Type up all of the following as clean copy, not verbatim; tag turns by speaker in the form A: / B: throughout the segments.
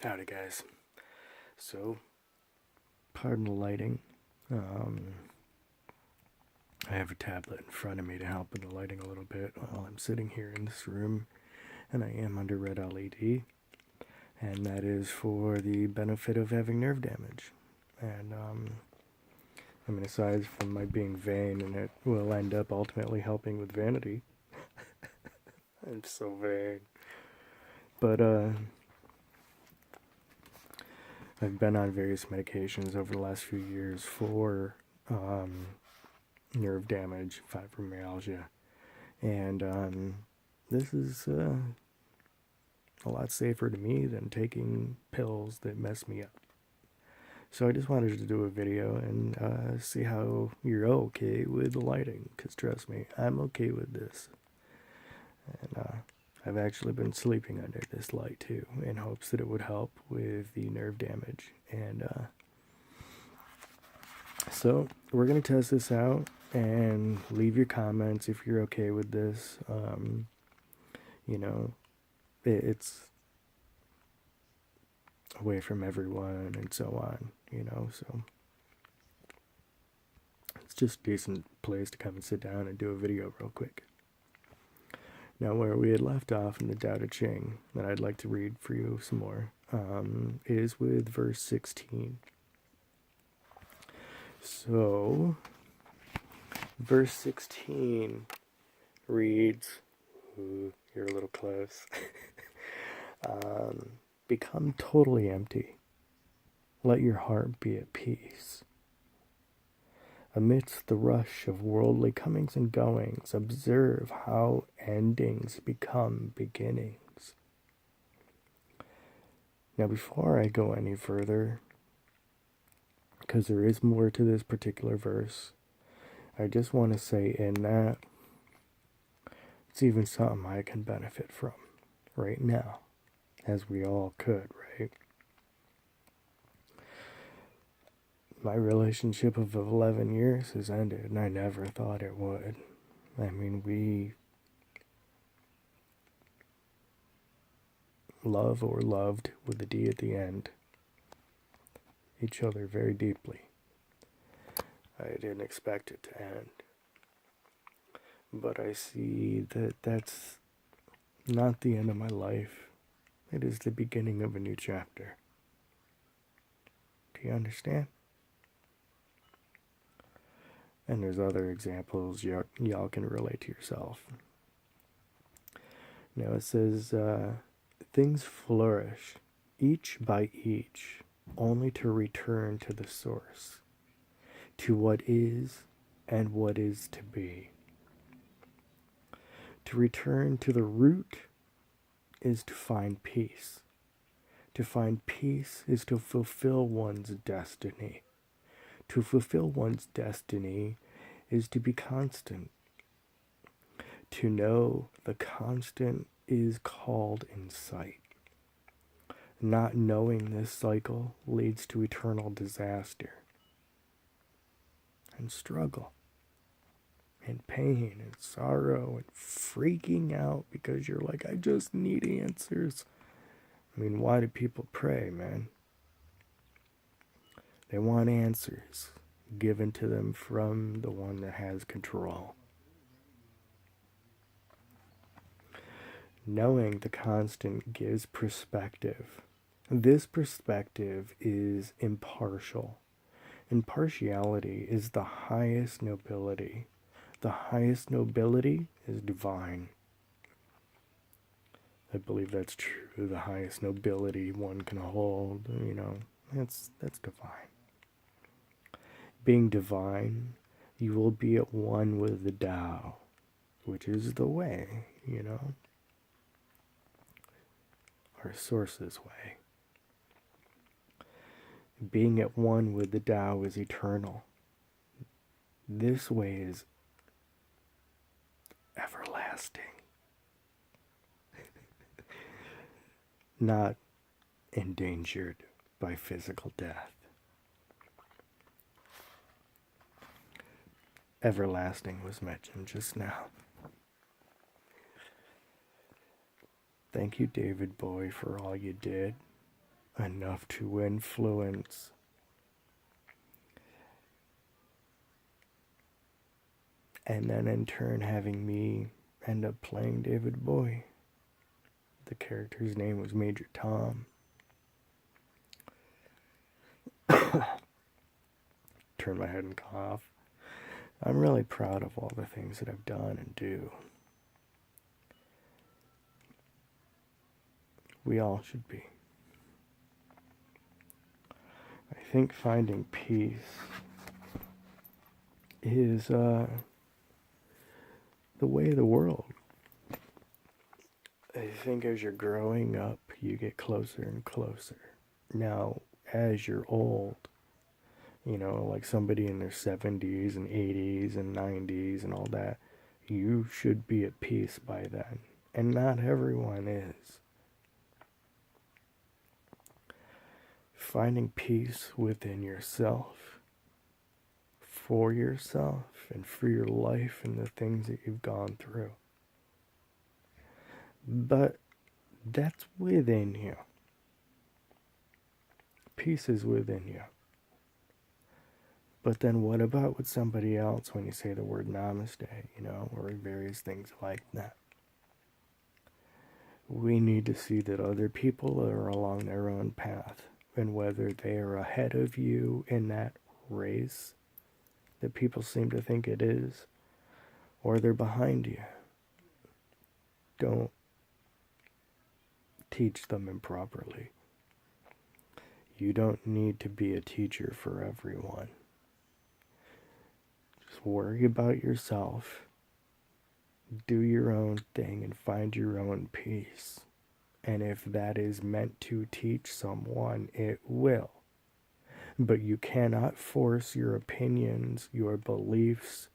A: Howdy, guys. So, pardon the lighting. I have a tablet in front of me to help with the lighting a little bit while I'm sitting here in this room, and I am under red LED, and that is for the benefit of having nerve damage. And, aside from my being vain, and it will end up ultimately helping with vanity. I'm so vain. But, I've been on various medications over the last few years for nerve damage, fibromyalgia, and this is a lot safer to me than taking pills that mess me up. So I just wanted to do a video and see how you're okay with the lighting, because trust me, I'm okay with this. And I've actually been sleeping under this light too, in hopes that it would help with the nerve damage. And so we're going to test this out, and leave your comments if you're okay with this. It's away from everyone and so on, so it's just a decent place to come and sit down and do a video real quick. Now, where we had left off in the Tao Te Ching, that I'd like to read for you some more, is with verse 16. So, verse 16 reads, ooh, you're a little close, become totally empty. Let your heart be at peace. Amidst the rush of worldly comings and goings, observe how endings become beginnings. Now, before I go any further, because there is more to this particular verse, I just want to say in that it's even something I can benefit from right now, as we all could, right? My relationship of 11 years has ended, and I never thought it would. We love, or loved with a D at the end, each other very deeply. I didn't expect it to end. But I see that that's not the end of my life. It is the beginning of a new chapter. Do you understand? And there's other examples y'all can relate to yourself. Now it says, things flourish, each by each, only to return to the source, to what is and what is to be. To return to the root is to find peace. To find peace is to fulfill one's destiny. To fulfill one's destiny is to be constant. To know the constant is called insight. Not knowing this cycle leads to eternal disaster and struggle and pain and sorrow and freaking out because you're like, I just need answers. Why do people pray, man? They want answers given to them from the one that has control. Knowing the constant gives perspective. This perspective is impartial. Impartiality is the highest nobility. The highest nobility is divine. I believe that's true. The highest nobility one can hold, that's divine. Being divine, you will be at one with the Tao, which is the way, our source's way. Being at one with the Tao is eternal. This way is everlasting. Not endangered by physical death. Everlasting was mentioned just now. Thank you, David Bowie, for all you did. enough to influence and then in turn having me end up playing David Bowie. The character's name was Major Tom. Turn my head and cough. I'm really proud of all the things that I've done and do. We all should be. I think finding peace is the way of the world. I think as you're growing up, you get closer and closer. Now, as you're old, like somebody in their 70s and 80s and 90s and all that, you should be at peace by then. And not everyone is. Finding peace within yourself, for yourself, and for your life and the things that you've gone through. But that's within you. Peace is within you. But then what about with somebody else when you say the word namaste, or various things like that? We need to see that other people are along their own path, and whether they are ahead of you in that race that people seem to think it is, or they're behind you. Don't teach them improperly. You don't need to be a teacher for everyone. Just worry about yourself, do your own thing, and find your own peace. And if that is meant to teach someone, it will. But you cannot force your opinions, your beliefs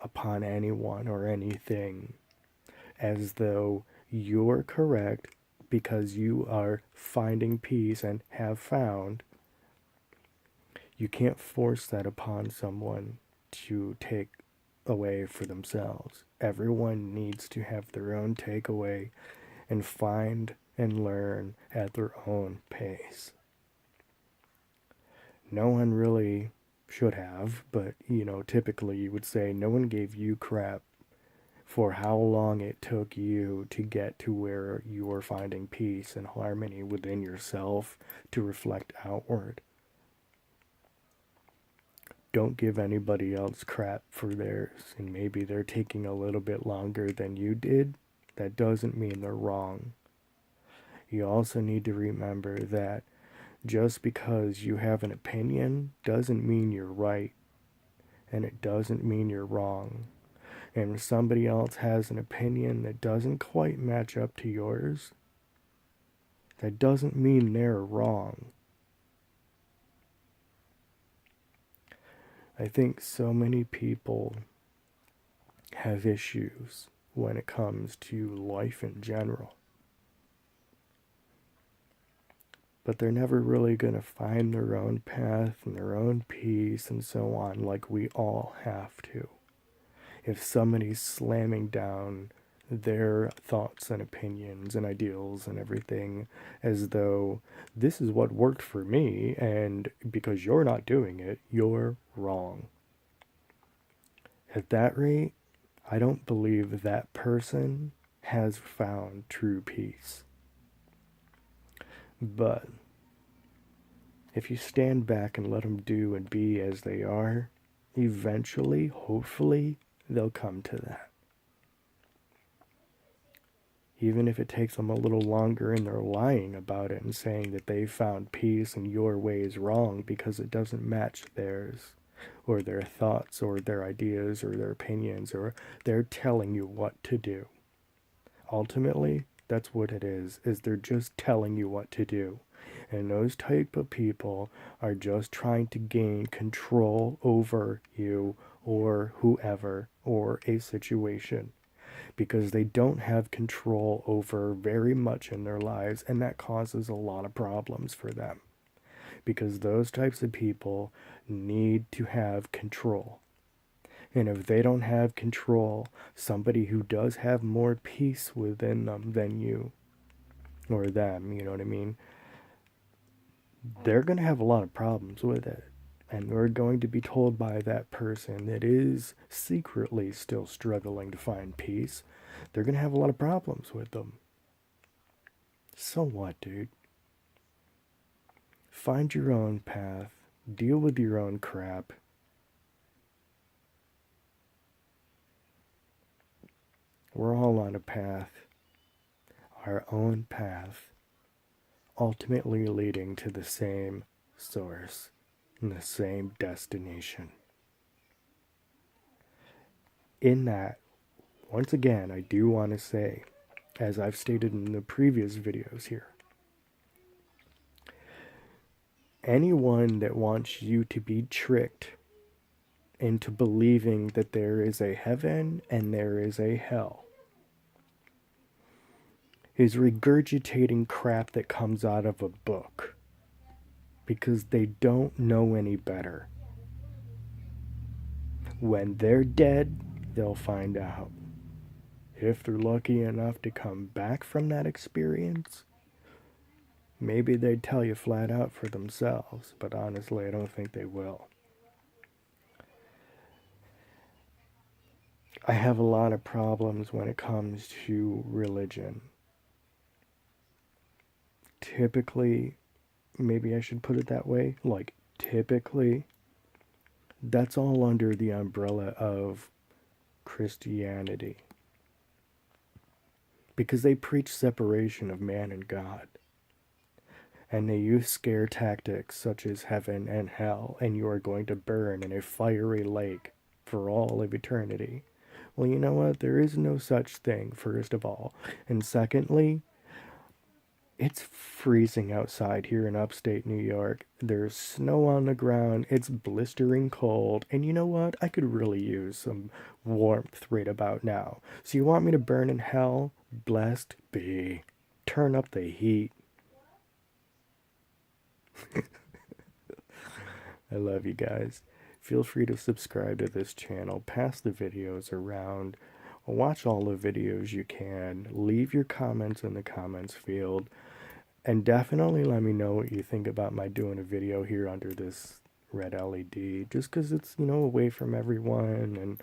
A: upon anyone or anything as though you're correct because you are finding peace and have found. You can't force that upon someone to take away for themselves. Everyone needs to have their own takeaway and find and learn at their own pace. No one really should have, but typically you would say no one gave you crap for how long it took you to get to where you are finding peace and harmony within yourself to reflect outward. Don't give anybody else crap for theirs, and maybe they're taking a little bit longer than you did. That doesn't mean they're wrong. You also need to remember that just because you have an opinion doesn't mean you're right, and it doesn't mean you're wrong. And if somebody else has an opinion that doesn't quite match up to yours, that doesn't mean they're wrong. I think so many people have issues when it comes to life in general. But they're never really going to find their own path and their own peace and so on like we all have to. If somebody's slamming down their thoughts and opinions and ideals and everything as though this is what worked for me and because you're not doing it, you're wrong. At that rate, I don't believe that person has found true peace. But if you stand back and let them do and be as they are, eventually, hopefully, they'll come to that. Even if it takes them a little longer and they're lying about it and saying that they found peace and your way is wrong because it doesn't match theirs, or their thoughts, or their ideas, or their opinions, or they're telling you what to do. Ultimately, that's what it is they're just telling you what to do. And those type of people are just trying to gain control over you or whoever or a situation, because they don't have control over very much in their lives, and that causes a lot of problems for them. Because those types of people need to have control. And if they don't have control, somebody who does have more peace within them than you, or them, you know what I mean? they're going to have a lot of problems with it. And we're going to be told by that person that is secretly still struggling to find peace, they're going to have a lot of problems with them. So what, dude? Find your own path, deal with your own crap. We're all on a path, our own path, ultimately leading to the same source and the same destination. In that, once again, I do want to say, as I've stated in the previous videos here, anyone that wants you to be tricked into believing that there is a heaven and there is a hell is regurgitating crap that comes out of a book because they don't know any better. When they're dead, they'll find out. If they're lucky enough to come back from that experience, maybe they'd tell you flat out for themselves, but honestly, I don't think they will. I have a lot of problems when it comes to religion. Typically, maybe I should put it that way, like typically, that's all under the umbrella of Christianity. Because they preach separation of man and God. And they use scare tactics such as heaven and hell, and you are going to burn in a fiery lake for all of eternity. Well, you know what? There is no such thing, first of all. And secondly, it's freezing outside here in upstate New York. There's snow on the ground. It's blistering cold. And you know what? I could really use some warmth right about now. So you want me to burn in hell? Blessed be. Turn up the heat. I love you guys. Feel free to subscribe to this channel. Pass the videos around. Watch all the videos you can. Leave your comments in the comments field. And definitely let me know what you think about my doing a video here under this red LED. Just because it's, away from everyone. And,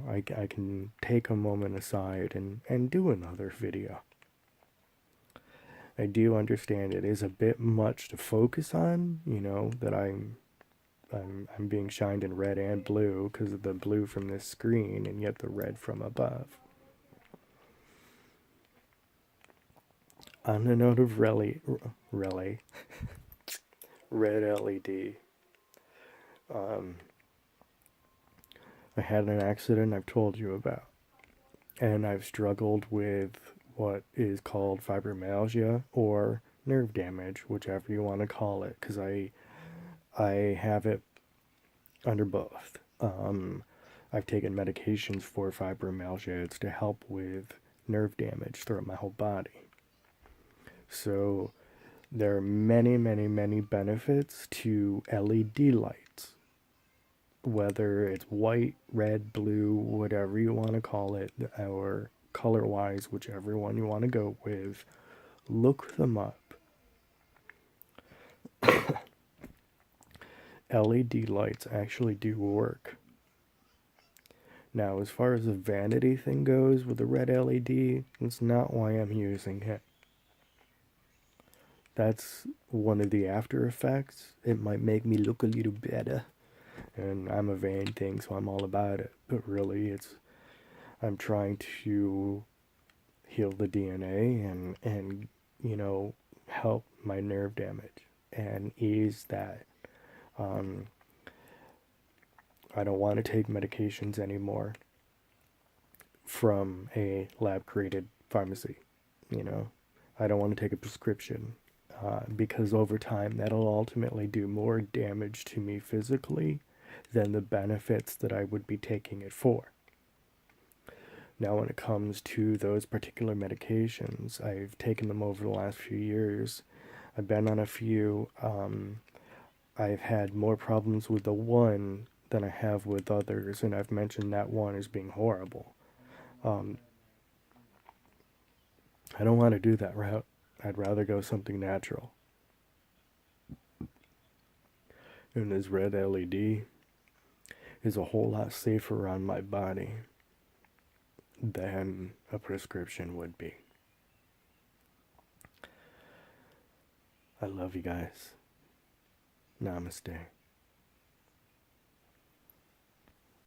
A: I can take a moment aside and do another video. I do understand it is a bit much to focus on, that I'm being shined in red and blue because of the blue from this screen and yet the red from above. On the note of relay, red LED, I had an accident I've told you about, and I've struggled with what is called fibromyalgia or nerve damage, whichever you want to call it, because I have it under both. I've taken medications for fibromyalgia. It's to help with nerve damage throughout my whole body. So there are many, many, many benefits to LED lights. Whether it's white, red, blue, whatever you want to call it, or color-wise, whichever one you want to go with, look them up. LED lights actually do work. Now, as far as the vanity thing goes with the red LED, it's not why I'm using it. That's one of the after effects. It might make me look a little better. And I'm a vain thing, so I'm all about it. But really, I'm trying to heal the DNA and help my nerve damage and ease that. I don't want to take medications anymore from a lab-created pharmacy. I don't want to take a prescription because over time that'll ultimately do more damage to me physically than the benefits that I would be taking it for. Now, when it comes to those particular medications, I've taken them over the last few years. I've been on a few. I've had more problems with the one than I have with others, and I've mentioned that one as being horrible. I don't want to do that route. I'd rather go something natural. And this red LED is a whole lot safer on my body than a prescription would be. I love you guys. Namaste.